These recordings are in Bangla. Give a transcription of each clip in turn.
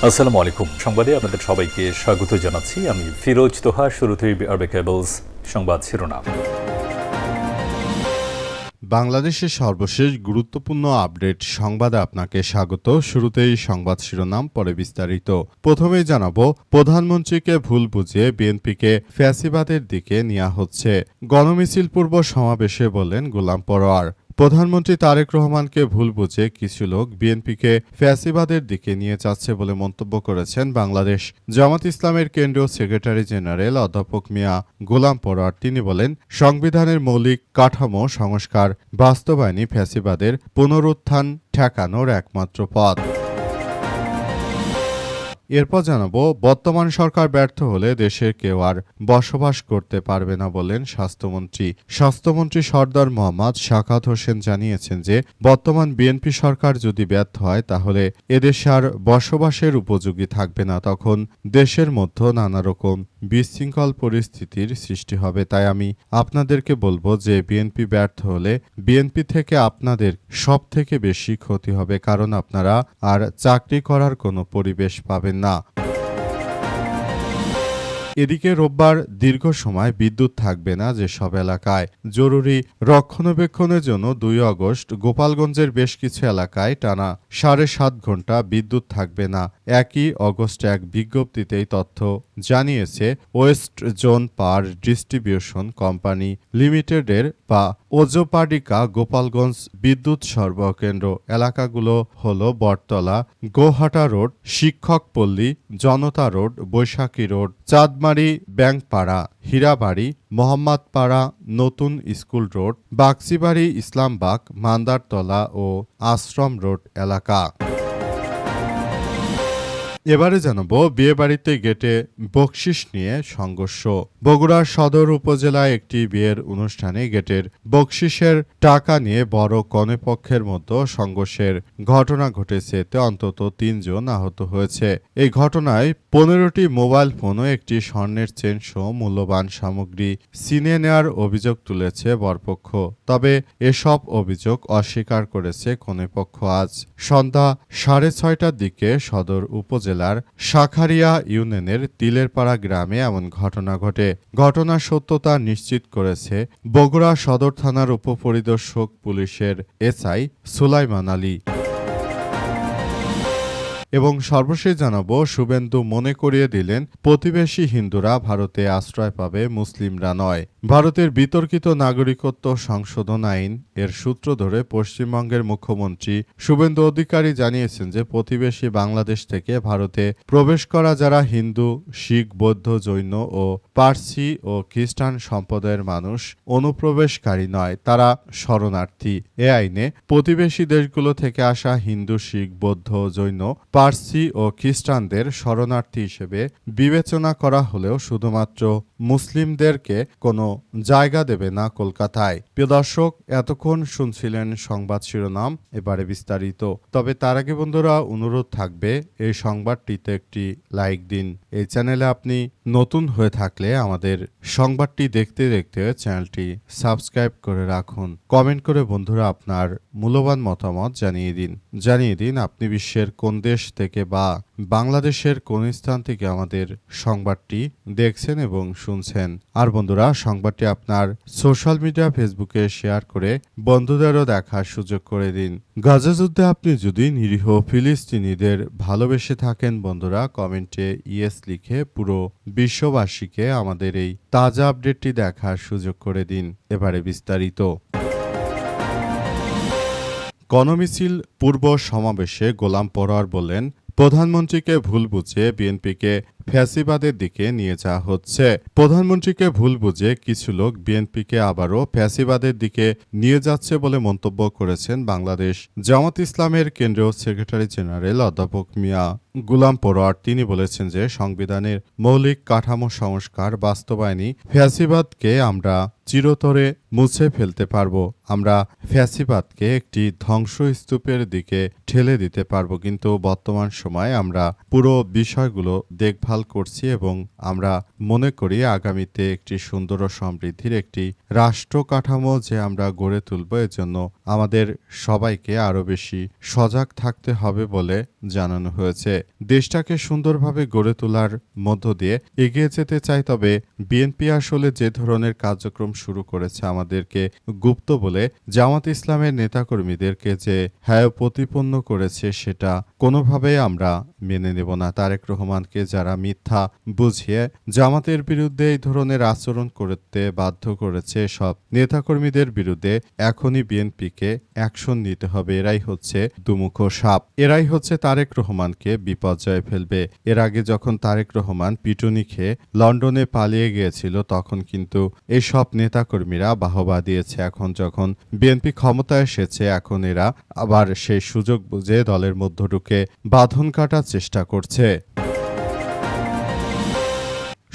আসসালামু আলাইকুম। সংবাদে আপনাদের সবাইকে স্বাগত জানাচ্ছি। আমি ফিরোজ তোহা। শুরুতেই আরবে কেবলস সংবাদ শিরোনাম। বাংলাদেশের সর্বশেষ গুরুত্বপূর্ণ আপডেট সংবাদে আপনাকে স্বাগত। শুরুতেই সংবাদ শিরোনাম, পরে বিস্তারিত। প্রথমেই জানাবো, প্রধানমন্ত্রীকে ভুল বুঝিয়ে বিএনপিকে ফ্যাসিবাদের দিকে নেওয়া হচ্ছে। গণমিছিল পূর্ব সমাবেশে বললেন গোলাম পরোয়ার। প্রধানমন্ত্রী তারেক রহমানকে ভুল বুঝে কিছু লোক বিএনপিকে ফ্যাসিবাদের দিকে নিয়ে যাচ্ছে বলে মন্তব্য করেছেন বাংলাদেশ জামাত ইসলামের কেন্দ্রীয় সেক্রেটারি জেনারেল অধ্যাপক মিয়া গোলাম পরোয়ার। তিনি বলেন, সংবিধানের মৌলিক কাঠামো সংস্কার বাস্তবায়নই ফ্যাসিবাদের পুনরুত্থান ঠেকানোর একমাত্র পথ। এরপর জানাবো, বর্তমান সরকার ব্যর্থ হলে দেশের কেউ আর বসবাস করতে পারবে না বললেন স্বাস্থ্যমন্ত্রী সর্দার মোহাম্মদ সাখাওয়াত হোসেন জানিয়েছেন যে বর্তমান বিএনপি সরকার যদি ব্যর্থ হয় তাহলে এদেশে আর বসবাসের উপযোগী থাকবে না। তখন দেশের মধ্যে নানা রকম বিশৃঙ্খল পরিস্থিতির সৃষ্টি হবে। তাই আমি আপনাদেরকে বলবো যে বিএনপি ব্যর্থ হলে বিএনপি থেকে আপনাদের সব থেকে বেশি ক্ষতি হবে, কারণ আপনারা আর চাকরি করার কোনো পরিবেশ পাবেন না। এদিকে রোববার দীর্ঘ সময় বিদ্যুৎ থাকবে না যেসব এলাকায় জরুরি রক্ষণাবেক্ষণের জন্য ২ আগস্ট গোপালগঞ্জের বেশ কিছু এলাকায় টানা ৭.৫ ঘণ্টা বিদ্যুৎ থাকবে না। একই অগস্টে এক বিজ্ঞপ্তিতেই তথ্য জানিয়েছে West zone power distribution company লিমিটেডের বা ওজোপাডিকা গোপালগঞ্জ বিদ্যুৎ সরবরাহ কেন্দ্র। এলাকাগুলো হল বটতলা, গোহাটা রোড, শিক্ষকপল্লী, জনতা রোড, বৈশাখী রোড, চাঁদমারি, ব্যাংকপাড়া, হীরাবাড়ি, মোহাম্মদপাড়া, নতুন স্কুল রোড, বাক্সিবাড়ি, ইসলামবাগ, মান্দারতলা ও আশ্রম রোড এলাকা। এবারে জানাবো, বিয়েবাড়িতে গেটে বকশিশ নিয়ে সংঘর্ষ। বগুড়ার সদর উপজেলায় একটি বিয়ের অনুষ্ঠানে গেটের বকশিশের টাকা নিয়ে বড় কনেপক্ষের মধ্যে সংঘর্ষের ঘটনা ঘটেছে। এতে অন্তত ৩ জন আহত হয়েছে। এই ঘটনায় ১৫টি মোবাইল ফোন ও একটি স্বর্ণের চেন সহ মূল্যবান সামগ্রী ছিনিয়ে নেওয়ার অভিযোগ তুলেছে বরপক্ষ। তবে এসব অভিযোগ অস্বীকার করেছে কনেপক্ষ। আজ সন্ধ্যা ৬:৩০টার দিকে সদর উপজেলার শাখারিয়া ইউনিয়নের তিলেরপাড়া গ্রামে এমন ঘটনা ঘটে। ঘটনার সত্যতা নিশ্চিত করেছে বগুড়া সদর থানার উপপরিদর্শক পুলিশের এসআই সুলাইমান আলী। এবং সর্বশেষ জানাবো, শুভেন্দু মনে করিয়ে দিলেন প্রতিবেশী হিন্দুরা ভারতে আশ্রয় পাবে, মুসলিমরা নয়। ভারতের বিতর্কিত নাগরিকত্ব সংশোধন আইন এর সূত্র ধরে পশ্চিমবঙ্গের মুখ্যমন্ত্রী শুভেন্দু অধিকারী জানিয়েছেন যে প্রতিবেশী বাংলাদেশ থেকে ভারতে প্রবেশ করা যারা হিন্দু, শিখ, বৌদ্ধ, জৈন ও পার্সি ও খ্রিস্টান সম্প্রদায়ের মানুষ অনুপ্রবেশকারী নয়, তারা শরণার্থী। এ আইনে প্রতিবেশী দেশগুলো থেকে আসা হিন্দু, শিখ, বৌদ্ধ, জৈন, পার্সি ও খ্রিস্টানদের শরণার্থী হিসেবে বিবেচনা করা হলেও শুধুমাত্র মুসলিমদেরকে কোনো জায়গা দেবে না কলকাতায়। প্রিয় দর্শক, এতক্ষণ শুনছিলেন সংবাদ শিরোনাম, এবারে বিস্তারিত। তবে তার আগে বন্ধুরা, অনুরোধ থাকবে এই সংবাদটিতে একটি লাইক দিন। এই চ্যানেলে আপনি নতুন হয়ে থাকলে আমাদের সংবাদটি দেখতে দেখতে চ্যানেলটি সাবস্ক্রাইব করে রাখুন। কমেন্ট করে বন্ধুরা আপনার মূল্যবান মতামত জানিয়ে দিন আপনি বিশ্বের কোন দেশ থেকে বা বাংলাদেশের কোন স্থান থেকে আমাদের সংবাদটি দেখছেন এবং শুনছেন। আর বন্ধুরা, সংবাদটি আপনার সোশ্যাল মিডিয়া ফেসবুকে শেয়ার করে বন্ধুদেরও দেখার সুযোগ করে দিন। গাজা যুদ্ধে আপনি যদি নিরীহ ফিলিস্তিনিদের ভালোবেসে থাকেন বন্ধুরা, কমেন্টে ইয়েস লিখে পুরো বিশ্ববাসীকে আমাদের এই তাজা আপডেটটি দেখার সুযোগ করে দিন। এবারে বিস্তারিত। গণমিছিল পূর্ব সমাবেশে গোলাম পরোয়ার বললেন, প্রধানমন্ত্রীকে ভুল বুঝে বিএনপিকে ফ্যাসিবাদের দিকে নিয়ে যাওয়া হচ্ছে। প্রধানমন্ত্রীকে ভুল বুঝে কিছু লোক বিএনপিকে আবারও ফ্যাসিবাদের দিকে নিয়ে যাচ্ছে বলে মন্তব্য করেছেন বাংলাদেশ জামাত ইসলামের কেন্দ্রীয় সেক্রেটারি জেনারেল অধ্যাপক মিয়া গোলাম পরোয়ার। তিনি বলেছেন যে সংবিধানের মৌলিক কাঠামো সংস্কার বাস্তবায়নই ফ্যাসিবাদকে আমরা চিরতরে মুছে ফেলতে পারব। আমরা ফ্যাসিবাদকে একটি ধ্বংসস্তূপের দিকে ঠেলে দিতে পারব, কিন্তু বর্তমান সময়ে আমরা পুরো বিষয়গুলো দেখভাল দেখভাল করছি এবং আমরা মনে করি আগামীতে একটি সুন্দর ও সমৃদ্ধির একটি রাষ্ট্র কাঠামো যে আমরা গড়ে তুলব, এজন্য আমাদের সবাইকে আরও বেশি সজাগ থাকতে হবে বলে জানানো হয়েছে। দেশটাকে সুন্দরভাবে গড়ে তোলার মধ্য দিয়ে এগিয়ে যেতে চাই, তবে বিএনপি আসলে যে ধরনের কার্যক্রম শুরু করেছে আমাদেরকে গুপ্ত বলে জামাত ইসলামের নেতাকর্মীদেরকে যে হ্যায় প্রতিপন্ন করেছে সেটা কোনোভাবেই আমরা মেনে নেব না। তারেক রহমানকে যারা মিথ্যা বুঝিয়ে জামাতের বিরুদ্ধে এই ধরনের আচরণ করতে বাধ্য করেছে, সব নেতাকর্মীদের বিরুদ্ধে এখনই বিএনপিকে অ্যাকশন নিতে হবে। এরাই হচ্ছে দুমুখো সাপ, এরাই হচ্ছে তারেক রহমানকে বিপর্যয়ে ফেলবে। এর আগে যখন তারেক রহমান পিটুনি খেয়ে লন্ডনে পালিয়ে গিয়েছিল তখন কিন্তু এইসব নেতাকর্মীরা বাহবা দিয়েছে। এখন যখন বিএনপি ক্ষমতায় এসেছে এখন এরা আবার সেই সুযোগ বুঝে দলের মধ্য ঢুকে বাঁধন কাটার চেষ্টা করছে।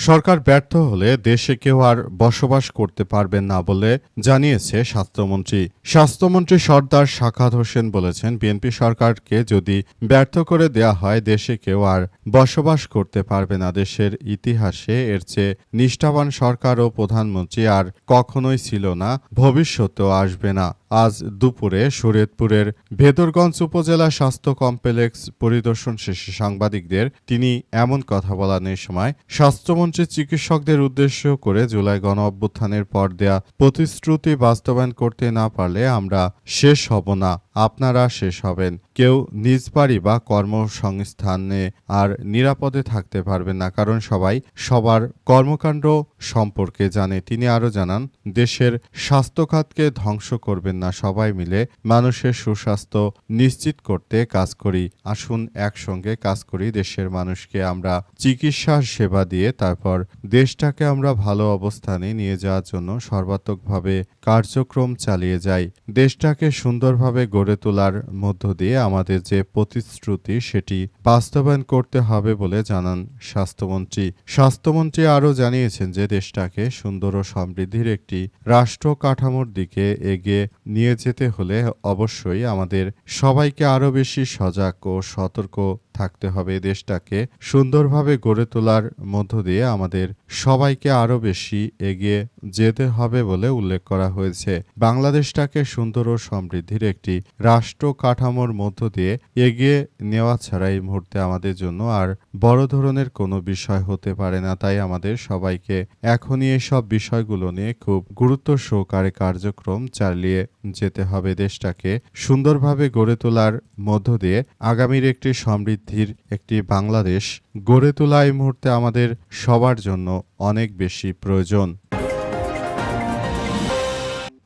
সরকার ব্যর্থ হলে দেশে কেউ আর বসবাস করতে পারবেন না বলে জানিয়েছে স্বাস্থ্যমন্ত্রী। স্বাস্থ্যমন্ত্রী সর্দার সাখাত হোসেন বলেছেন, বিএনপি সরকারকে যদি ব্যর্থ করে দেয়া হয় দেশে কেউ আর বসবাস করতে পারবে না। দেশের ইতিহাসে এর চেয়ে নিষ্ঠাবান সরকার ও প্রধানমন্ত্রী আর কখনোই ছিল না, ভবিষ্যতেও আসবে না। আজ দুপুরে শরীয়তপুরের ভেদরগঞ্জ উপজেলা স্বাস্থ্য কমপ্লেক্স পরিদর্শন শেষে সাংবাদিকদের তিনি এমন কথা বলেন। এই সময় স্বাস্থ্যমন্ত্রী চিকিৎসকদের উদ্দেশ্য করে জুলাই গণ অভ্যুত্থানের পর দেয়া প্রতিশ্রুতি বাস্তবায়ন করতে না পারলে আমরা শেষ হব না, আপনারা শেষ হবেন। কেউ নিজ বাড়ি বা কর্মসংস্থানে আর নিরাপদে থাকতে পারবেন না, কারণ সবাই সবার কর্মকাণ্ড সম্পর্কে জানে। তিনি আরও জানান, দেশের স্বাস্থ্যখাতকে ধ্বংস করবেন না, সবাই মিলে মানুষের সুস্বাস্থ্য নিশ্চিত করতে কাজ করি। আসুন একসঙ্গে কাজ করি, দেশের মানুষকে আমরা চিকিৎসার সেবা দিয়ে তারপর দেশটাকে আমরা ভালো অবস্থানে নিয়ে যাওয়ার জন্য সর্বাত্মকভাবে কার্যক্রম চালিয়ে যাই। দেশটাকে সুন্দরভাবে গড়ে তোলার মধ্য দিয়ে আমাদের যে প্রতিশ্রুতি সেটি বাস্তবায়ন করতে হবে বলে জানান স্বাস্থ্যমন্ত্রী। স্বাস্থ্যমন্ত্রী আরও জানিয়েছেন যে দেশটাকে সুন্দর ও সমৃদ্ধির একটি রাষ্ট্র কাঠামোর দিকে এগিয়ে নিয়ে যেতে হলে অবশ্যই আমাদের সবাইকে আরও বেশি সজাগ ও সতর্ক থাকতে হবে। দেশটাকে সুন্দরভাবে গড়ে তোলার মধ্য দিয়ে আমাদের সবাইকে আরও বেশি এগিয়ে যেতে হবে বলে উল্লেখ করা হয়েছে। বাংলাদেশটাকে সুন্দর ও সমৃদ্ধির একটি রাষ্ট্র কাঠামোর মধ্য দিয়ে এগিয়ে নেওয়া ছাড়া এই মুহূর্তে আমাদের জন্য আর বড় ধরনের কোনো বিষয় হতে পারে না। তাই আমাদের সবাইকে এখনই এসব বিষয়গুলো নিয়ে খুব গুরুত্ব সহকারে কার্যক্রম চালিয়ে যেতে হবে। দেশটাকে সুন্দরভাবে গড়ে তোলার মধ্য দিয়ে আগামীর একটি সমৃদ্ধির একটি বাংলাদেশ গড়ে তোলা এই মুহূর্তে আমাদের সবার জন্য অনেক বেশি প্রয়োজন।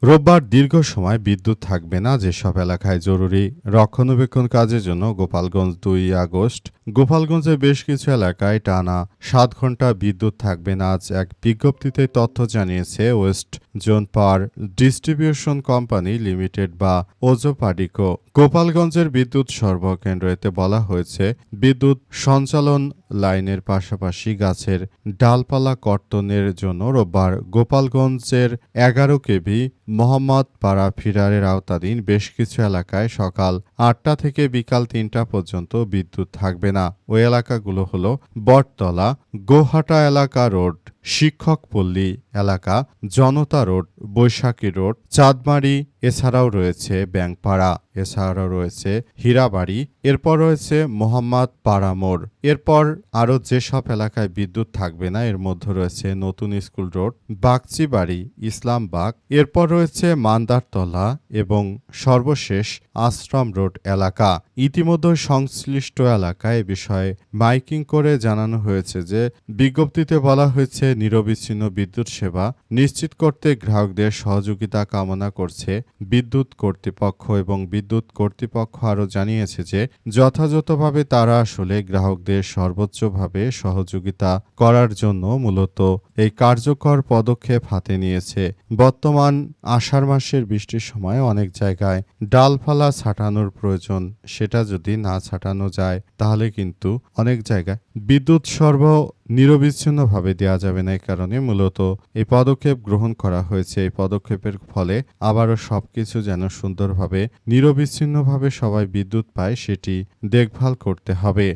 রোববার দীর্ঘ সময় বিদ্যুৎ থাকবে না যেসব এলাকায় জরুরি রক্ষণাবেক্ষণ কাজের জন্য গোপালগঞ্জ 2 আগস্ট। গোপালগঞ্জের বেশ কিছু এলাকায় টানা 7 ঘন্টা বিদ্যুৎ থাকবে না। আজ এক বিজ্ঞপ্তিতে তথ্য জানিয়েছে West zone power distribution company limited বা ওজোপাডিকো। গোপালগঞ্জের বিদ্যুৎ সরবরাহ কেন্দ্রে বলা হয়েছে, বিদ্যুৎ সঞ্চালন লাইনের পাশাপাশি গাছের ডালপালা কর্তনের জন্য রোববার গোপালগঞ্জের 11 কেভি মোহাম্মদপাড়া ফিডারের আওতাধীন বেশ কিছু এলাকায় সকাল 8টা থেকে বিকাল 3টা পর্যন্ত বিদ্যুৎ থাকবে না। ওই এলাকাগুলো হলো বটতলা, গোহাটা এলাকা রোড, শিক্ষকপল্লী এলাকা, জনতা রোড, বৈশাখী রোড, চাঁদমারি, এছাড়াও রয়েছে ব্যাংকপাড়া, এছাড়াও রয়েছে হীরাবাড়ি, এরপর রয়েছে মোহাম্মদ পাড়া মোড়। এরপর আরও যেসব এলাকায় বিদ্যুৎ থাকবে না এর মধ্যে রয়েছে নতুন স্কুল রোড, বাগচিবাড়ি, ইসলামবাগ, এরপর রয়েছে মান্দারতলা এবং সর্বশেষ আশ্রম রোড এলাকা। ইতিমধ্যে সংশ্লিষ্ট এলাকায় এ বিষয়ে মাইকিং করে জানানো হয়েছে যে বিজ্ঞপ্তিতে বলা হয়েছে নিরবিচ্ছিন্ন বিদ্যুৎ সেবা নিশ্চিত করতে গ্রাহকদের সহযোগিতা কামনা করছে বিদ্যুৎ কর্তৃপক্ষ। এবং বিদ্যুৎ কর্তৃপক্ষ আরও জানিয়েছে যে যথাযথভাবে তারা আসলে গ্রাহকদের সর্বোচ্চভাবে সহযোগিতা করার জন্য মূলত এই কার্যকর পদক্ষেপ হাতে নিয়েছে। বর্তমান আষাঢ় মাসের বৃষ্টির সময় অনেক জায়গায় ডালপালা ছাঁটানোর প্রয়োজন, সেটা যদি না ছাঁটানো যায় তাহলে কিন্তু অনেক জায়গায় বিদ্যুৎ সরবরাহ নিরবিচ্ছিন্নভাবে দেওয়া যাবে না। এই কারণে মূলত এই পদক্ষেপ গ্রহণ করা হয়েছে। এই পদক্ষেপের ফলে আবারও সবকিছু যেন সুন্দরভাবে নিরবিচ্ছিন্নভাবে সবাই বিদ্যুৎ পায় সেটি দেখভাল করতে হবে।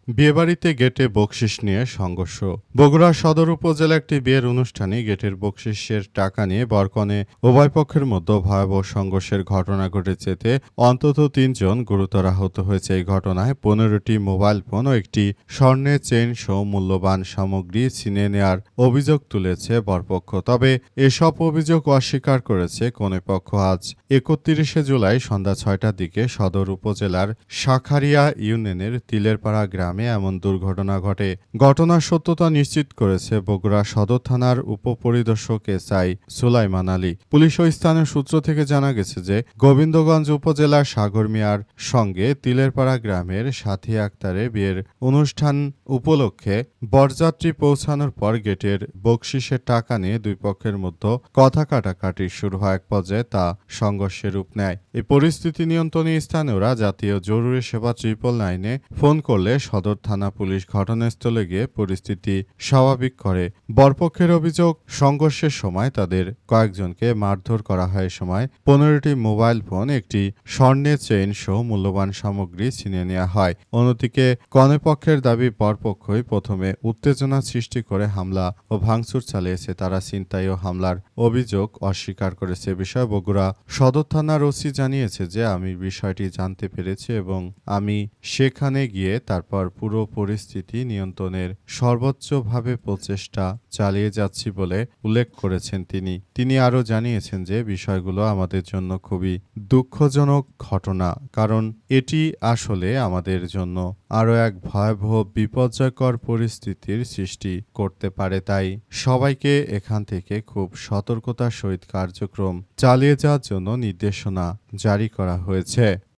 বিয়েবাড়িতে গেটে বকশিশ নিয়ে সংঘর্ষ। বগুড়া সদর উপজেলা একটি বিয়ের অনুষ্ঠানে গেটের বকশিশের টাকা নিয়ে বরকনে উভয় পক্ষের মধ্যে ভয়াবহ সংঘর্ষের ঘটনা ঘটেছে। এতে অন্তত ৩ জন গুরুতর আহত হয়েছে। এই ঘটনায় ১৫টি মোবাইল ফোন ও একটি স্বর্ণের চেইন সহ মূল্যবান সামগ্রী ছিনিয়ে নেওয়ার অভিযোগ তুলেছে বরপক্ষ। তবে এসব অভিযোগ অস্বীকার করেছে কনেপক্ষ। আজ ৩১শে জুলাই সন্ধ্যা ৬টার দিকে সদর উপজেলার শাখারিয়া ইউনিয়নের তিলেরপাড়া গ্রামে এমন দুর্ঘটনা ঘটে। ঘটনার সত্যতা নিশ্চিত করেছে বগুড়া সদর থানার উপপরিদর্শক এসআই সুলাইমান আলী। পুলিশ ও স্থানীয় সূত্র থেকে জানা গেছে যে গোবিন্দগঞ্জ উপজেলার সাগর মিয়ার সঙ্গে তিলেরপাড়া গ্রামের সাথী আক্তারের বিয়ের অনুষ্ঠান উপলক্ষে বরযাত্রী পৌঁছানোর পর গেটের বকশিশের টাকা নিয়ে দুই পক্ষের মধ্যে কথা কাটাকাটি শুরু হয়। এক পর্যায়ে তা সংঘর্ষের রূপ নেয়। এই পরিস্থিতি নিয়ন্ত্রণে স্থানীয়রা জাতীয় জরুরি সেবা 999-এ ফোন করলে সদর থানা পুলিশ ঘটনাস্থলে গিয়ে পরিস্থিতি স্বাভাবিক করে। বরপক্ষের অভিযোগ, সংঘর্ষের সময় তাদের কয়েকজনকে মারধর করা হয়। সময় 15টি মোবাইল ফোন, একটি স্বর্ণের চেইন সহ মূল্যবান সামগ্রী ছিনিয়ে নেওয়া হয়। অন্যদিকে কনেপক্ষের দাবি, বরপক্ষই প্রথমে উত্তেজনা সৃষ্টি করে হামলা ও ভাঙচুর চালিয়েছে। তারা ছিনতাই ও হামলার অভিযোগ অস্বীকার করেছে। বিষয়ে বগুড়া সদর থানার ওসি জানিয়েছে যে আমি বিষয়টি জানতে পেরেছি এবং আমি সেখানে গিয়ে তারপর পুরো পরিস্থিতি নিয়ন্ত্রণের সর্বোচ্চভাবে প্রচেষ্টা চালিয়ে যাচ্ছি বলে উল্লেখ করেছেন তিনি আরও জানিয়েছেন যে বিষয়গুলো আমাদের জন্য খুবই দুঃখজনক ঘটনা, কারণ এটি আসলে আমাদের জন্য আরও এক ভয়াবহ বিপর্যয়কর পরিস্থিতির সৃষ্টি করতে পারে। তাই সবাইকে এখান থেকে খুব সতর্কতার সহিত কার্যক্রম চালিয়ে যাওয়ার জন্য নির্দেশনা জারি করা হয়েছে।